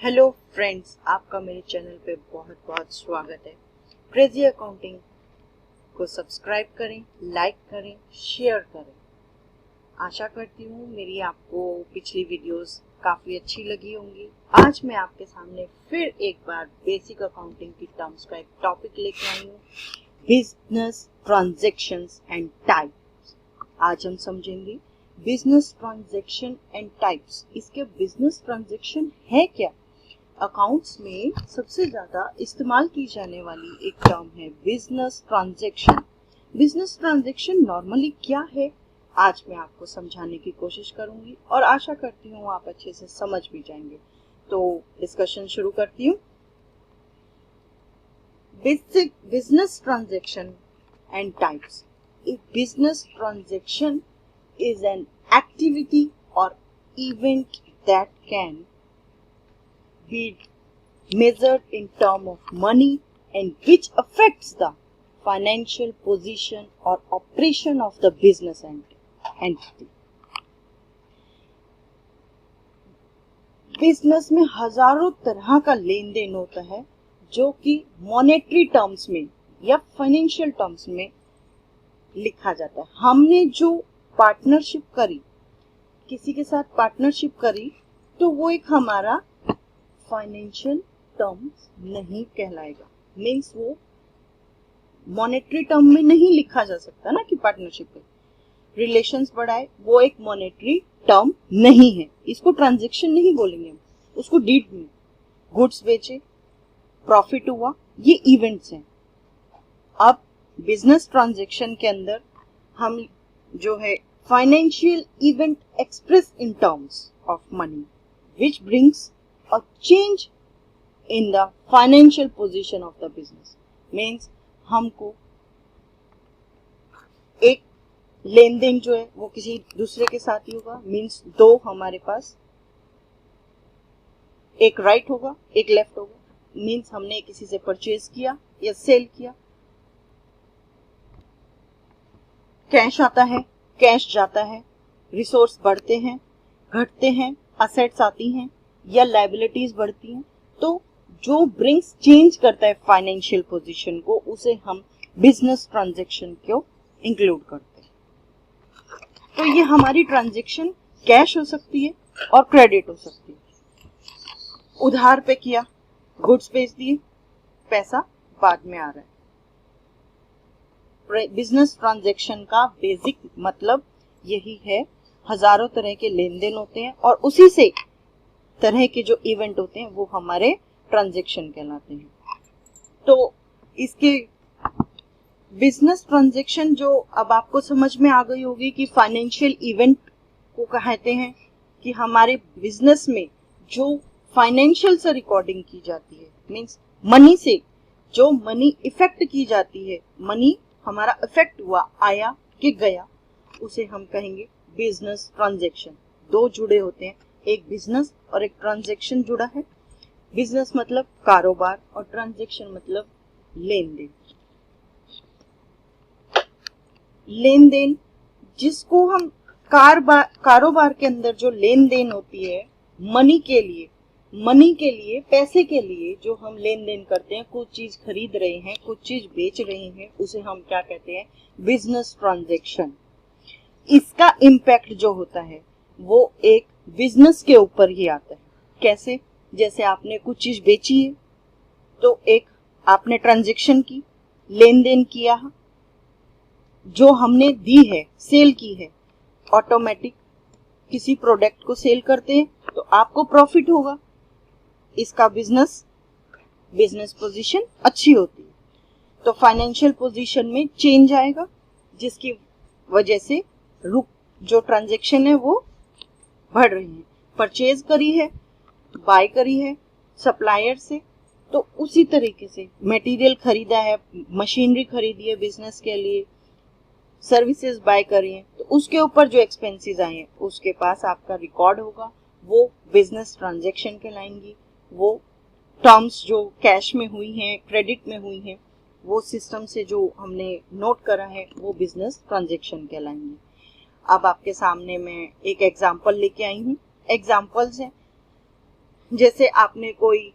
Hello friends, आपका मेरे channel पे बहुत बहुत स्वागत है। क्रेजी अकाउंटिंग को सब्सक्राइब करें, लाइक करें, शेयर करें। आशा करती हूँ मेरी आपको पिछली वीडियोस काफ़ी अच्छी लगी होंगी। आज मैं आपके सामने फिर एक बार बेसिक अकाउंटिंग की टर्म्स का एक टॉपिक लेके आई हूँ, बिजनेस ट्रांजैक्शंस एंड टाइप्स। आज हम समझेंगे बिजनेस ट्रांजैक्शन एंड टाइप्स। इसके बिजनेस ट्रांजैक्शन है क्या? अकाउंट्स में सबसे ज्यादा इस्तेमाल की जाने वाली एक टर्म है business transaction. Business transaction normally क्या है, आज मैं आपको समझाने की कोशिश करूंगी और आशा करती हूँ आप अच्छे से समझ भी जाएंगे। तो डिस्कशन शुरू करती हूँ। Basic business transaction and types. A business transaction is an activity or event that can be measured in terms of money and which affects the financial position or operation of the business entity. Business में हजारों तरह का लेन then होता है जो कि monetary terms में या फाइनेंशियल टर्म्स में लिखा जाता है। हमने जो पार्टनरशिप करी, किसी के साथ पार्टनरशिप करी, तो वो एक हमारा फाइनेंशियल टर्म्स नहीं कहलाएगा। मीन्स वो मॉनेटरी टर्म में नहीं लिखा जा सकता ना कि पार्टनरशिप है, रिलेशंस बढ़ाए, वो एक मॉनेटरी टर्म नहीं है। इसको ट्रांजैक्शन नहीं बोलेंगे हम, उसको डीड में गुड्स बेचे, प्रॉफिट हुआ, ये इवेंट्स हैं। अब बिजनेस ट्रांजैक्शन के अंदर हम जो है financial event express in terms of money which brings a change in the financial position of the business. Means हमको एक लेन देन जो है वो किसी दूसरे के साथ ही होगा। मीन्स दो हमारे पास, एक राइट होगा, एक लेफ्ट होगा। मीन्स हमने किसी से परचेज किया या सेल किया, कैश आता है, कैश जाता है, रिसोर्स बढ़ते हैं, घटते हैं, असेट्स आती हैं या लायबिलिटीज बढ़ती हैं। तो जो ब्रिंग्स चेंज करता है फाइनेंशियल पोजीशन को, उसे हम बिजनेस ट्रांजैक्शन को इंक्लूड करते हैं। तो ये हमारी ट्रांजैक्शन कैश हो सकती है और क्रेडिट हो सकती है। उधार पे किया, गुड्स बेच दिए, पैसा बाद में आ रहा है। बिजनेस ट्रांजैक्शन का बेसिक मतलब यही है। हजारों तरह के लेन देन होते हैं और उसी से तरह के जो इवेंट होते हैं वो हमारे ट्रांजैक्शन कहलाते हैं। तो इसके बिजनेस ट्रांजैक्शन जो अब आपको समझ में आ गई होगी कि फाइनेंशियल इवेंट को कहते हैं कि हमारे बिजनेस में जो फाइनेंशियल से रिकॉर्डिंग की जाती है, मीन्स मनी से जो मनी इफेक्ट की जाती है, मनी हमारा इफेक्ट हुआ, आया कि गया, उसे हम कहेंगे बिजनेस ट्रांजैक्शन। दो जुड़े होते हैं, एक बिजनेस और एक ट्रांजैक्शन जुड़ा है। बिजनेस मतलब कारोबार और ट्रांजैक्शन मतलब लेन देन। लेन देन जिसको हम कारोबार के अंदर जो लेन देन होती है मनी के लिए, पैसे के लिए जो हम लेन देन करते हैं, कुछ चीज खरीद रहे हैं, कुछ चीज बेच रहे हैं, उसे हम क्या कहते हैं? Business transaction. इसका इम्पैक्ट जो होता है वो एक बिजनेस के ऊपर ही आता है। कैसे? जैसे आपने कुछ चीज बेची है तो एक आपने ट्रांजैक्शन की, लेन देन किया, जो हमने दी है, सेल की है। ऑटोमेटिक किसी प्रोडक्ट को सेल करते हैं तो आपको प्रॉफिट होगा, इसका बिजनेस पोजीशन अच्छी होती है। तो फाइनेंशियल पोजीशन में चेंज आएगा जिसकी वजह से जो ट्रांजैक्शन है वो बढ़ रही है। परचेज करी है, बाय करी है सप्लायर से, तो उसी तरीके से मटेरियल खरीदा है, मशीनरी खरीदी है बिजनेस के लिए, सर्विसेज बाय करी है, तो उसके ऊपर जो एक्सपेंसेस आए हैं उसके पास आपका रिकॉर्ड होगा, वो बिजनेस ट्रांजैक्शन कहलाएंगी। वो टर्म्स जो कैश में हुई हैं, क्रेडिट में हुई हैं, वो सिस्टम से जो हमने नोट करा है वो बिजनेस ट्रांजैक्शन कहलाएंगी। अब आपके सामने मैं एक एग्जांपल लेके आई हूँ। एग्जांपल्स हैं जैसे आपने कोई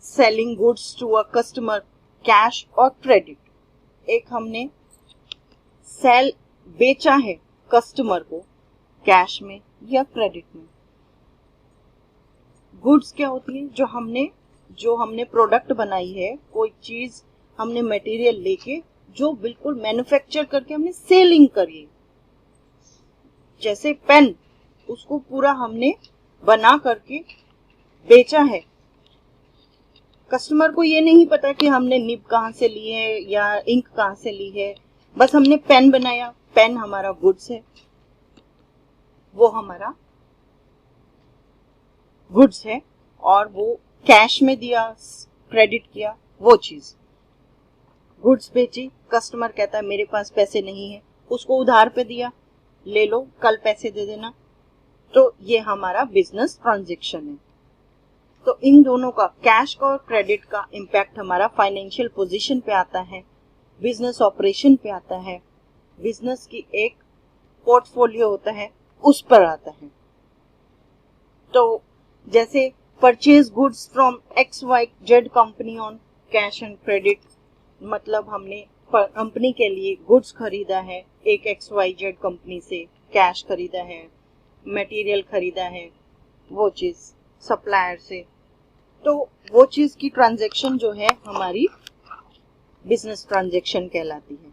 selling goods to a customer, cash और क्रेडिट। एक हमने सेल बेचा है कस्टमर को कैश में या क्रेडिट में। गुड्स क्या होती है? जो हमने प्रोडक्ट बनाई है, कोई चीज हमने मटेरियल लेके जो बिल्कुल मैन्युफैक्चर करके हमने सेलिंग करी। जैसे पेन, उसको पूरा हमने बना करके बेचा है। कस्टमर को ये नहीं पता कि हमने निब कहाँ से ली है या इंक कहाँ से ली है, बस हमने पेन बनाया। पेन हमारा गुड्स है, वो हमारा गुड्स है, और वो कैश में दिया, क्रेडिट किया, वो चीज। गुड्स बेची, कस्टमर कहता है मेरे पास पैसे नहीं है, उसको उधार पे दिया, ले लो कल पैसे दे देना, तो ये हमारा बिजनेस ट्रांजैक्शन है। तो इन दोनों का, कैश का और क्रेडिट का इम्पैक्ट हमारा फाइनेंशियल पोजीशन पे आता है, बिजनेस ऑपरेशन पे आता है, बिजनेस की एक पोर्टफोलियो होता है उस पर आता है। तो जैसे purchase goods from XYZ company on cash and credit, मतलब हमने कंपनी के लिए गुड्स खरीदा है एक XYZ कंपनी से, कैश खरीदा है, मटेरियल खरीदा है, वो चीज सप्लायर से, तो वो चीज की ट्रांजैक्शन जो है हमारी बिजनेस ट्रांजैक्शन कहलाती है।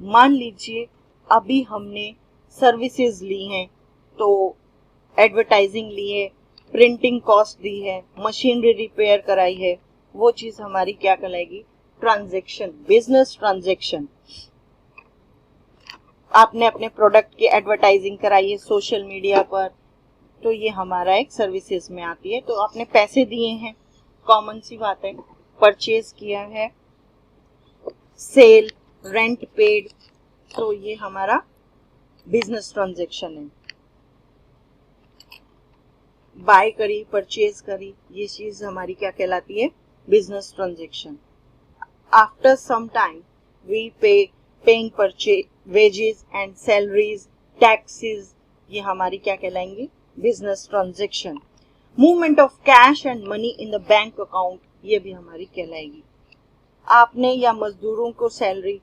मान लीजिए अभी हमने सर्विसेज ली हैं, तो एडवर्टाइजिंग ली है, प्रिंटिंग कॉस्ट दी है, मशीनरी रिपेयर कराई है, वो चीज हमारी क्या कहलाएगी? Transaction, business transaction. आपने अपने प्रोडक्ट की एडवर्टाइजिंग कराई है सोशल मीडिया पर, तो ये हमारा एक सर्विसेज में आती है। तो आपने पैसे दिए हैं, कॉमन सी बात है, परचेज किया है, सेल, रेंट पेड, तो ये हमारा बिजनेस ट्रांजैक्शन है। बाय करी, परचेज करी, ये चीज हमारी क्या कहलाती है? Business transaction. After some time we paying purchase, wages and salaries, taxes, ये हमारी क्या कहलाएंगी? Business transaction. Movement of cash and money in the bank account, ये भी हमारी कहलाएगी। आपने या मजदूरों को सैलरी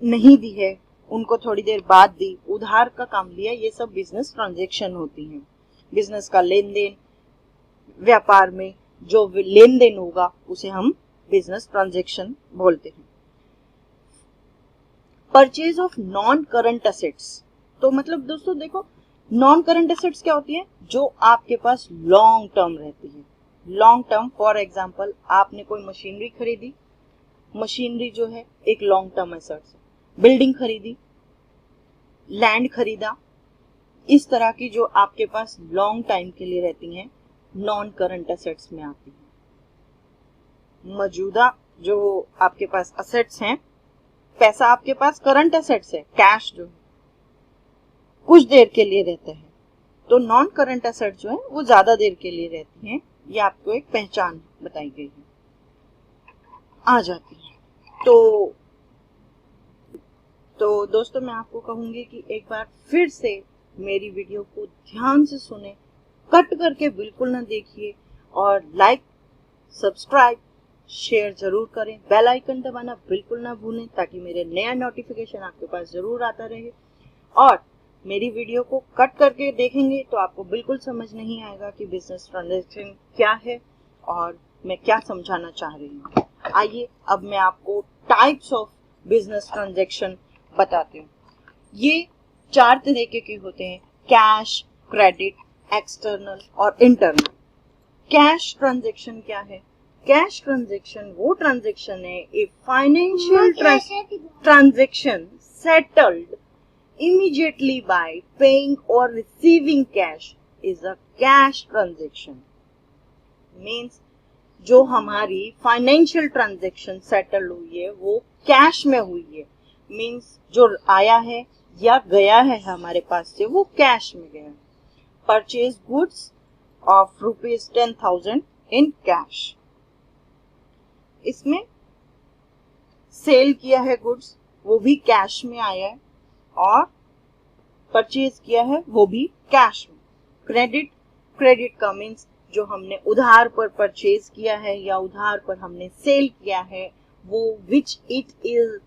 नहीं दी है, उनको थोड़ी देर बाद दी, उधार का काम लिया, ये सब बिजनेस ट्रांजैक्शन होती हैं। बिजनेस का लेन देन, व्यापार में जो लेन देन होगा उसे हम बिजनेस ट्रांजैक्शन बोलते हैं। Purchase of non current assets, तो मतलब दोस्तों देखो, नॉन करंट एसेट्स क्या होती है? जो आपके पास लॉन्ग टर्म रहती है। लॉन्ग टर्म, फॉर एग्जांपल आपने कोई मशीनरी खरीदी, मशीनरी जो है एक लॉन्ग टर्म एसेट्स है। बिल्डिंग खरीदी, लैंड खरीदा, इस तरह की जो आपके पास लॉन्ग टाइम के लिए रहती हैं, नॉन करंट एसेट्स में आती है। मौजूदा जो आपके पास एसेट्स हैं, पैसा आपके पास करंट एसेट्स है, कैश जो है कुछ देर के लिए रहता है, तो नॉन करंट एसेट्स जो है वो ज्यादा देर के लिए रहती हैं। ये आपको एक पहचान बताई गई है, आ जाती है। तो दोस्तों मैं आपको कहूंगी कि एक बार फिर से मेरी वीडियो को ध्यान से सुने, कट करके बिल्कुल ना देखिए, और लाइक, सब्सक्राइब, शेयर जरूर करें, बेल आइकन दबाना बिल्कुल ना भूलें, ताकि मेरे नया नोटिफिकेशन आपके पास जरूर आता रहे। और मेरी वीडियो को कट करके देखेंगे तो आपको बिल्कुल समझ नहीं आएगा कि बिजनेस ट्रांजैक्शन क्या है और मैं क्या समझाना चाह रही हूँ। आइए अब मैं आपको टाइप्स ऑफ बिजनेस ट्रांजैक्शन बताती हूँ। ये 4 तरीके के होते हैं: कैश, क्रेडिट, एक्सटर्नल और इंटरनल। कैश ट्रांजैक्शन क्या है? कैश ट्रांजैक्शन वो ट्रांजैक्शन है, a financial transaction settled immediately by paying or receiving cash is a cash transaction. Means जो हमारी फाइनेंशियल ट्रांजैक्शन सेटल हुई है वो कैश में हुई है। मीन्स जो आया है या गया है हमारे पास से वो कैश में गया है। Purchase goods of ₹10,000 in cash, इसमें सेल किया है गुड्स, वो भी कैश में आया है, और परचेज किया है वो भी कैश में। क्रेडिट का मीन्स जो हमने उधार पर परचेज किया है या उधार पर हमने सेल किया है, वो which it is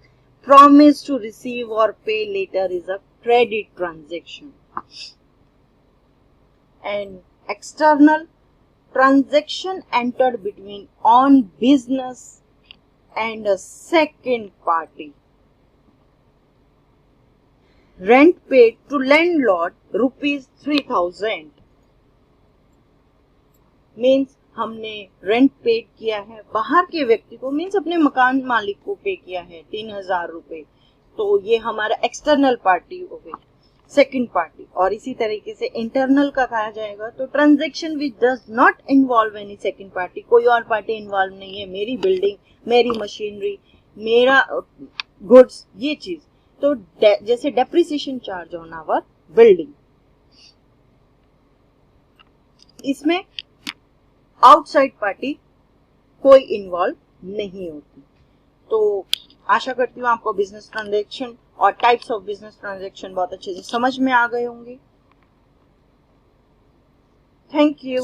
promise to receive or pay later is a credit transaction. And external transaction entered between on business and a second party. Rent paid to landlord rupees 3000 means हमने rent paid किया है बाहर के व्यक्ति को, means अपने मकान मालिक को पे किया है 3000 रुपए, तो ये हमारा एक्सटर्नल पार्टी हो गई, सेकंड पार्टी। और इसी तरीके से इंटरनल का कहा जाएगा तो transaction which does not involve any second party, कोई और पार्टी इन्वॉल्व नहीं है, मेरी बिल्डिंग, मेरी मशीनरी, मेरा गुड्स, ये चीज। तो जैसे depreciation charge on our building, इसमें आउटसाइड पार्टी कोई इन्वॉल्व नहीं होती। तो आशा करती हूँ आपको बिजनेस ट्रांजैक्शन और टाइप्स ऑफ बिजनेस ट्रांजैक्शन बहुत अच्छे से समझ में आ गए होंगे। Thank you.